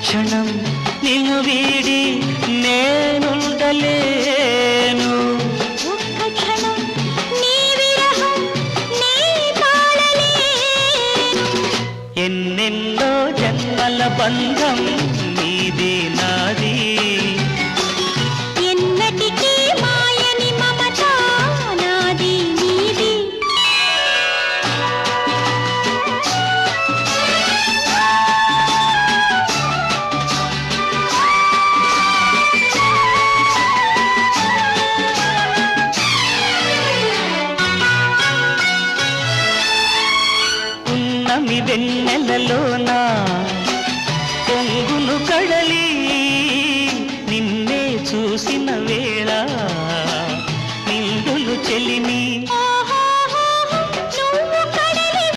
క్షణం నిన్ను వీడి నేనుండలేను. ఒక్క క్షణం నీ విరహం నీ తాళలేను. ఎన్నెన్నో జన్మల బంధం నీది నాది, ఎన్నటికీ మాయని మమత నాది నీది. ఉన్నమి వెన్నెలలోనా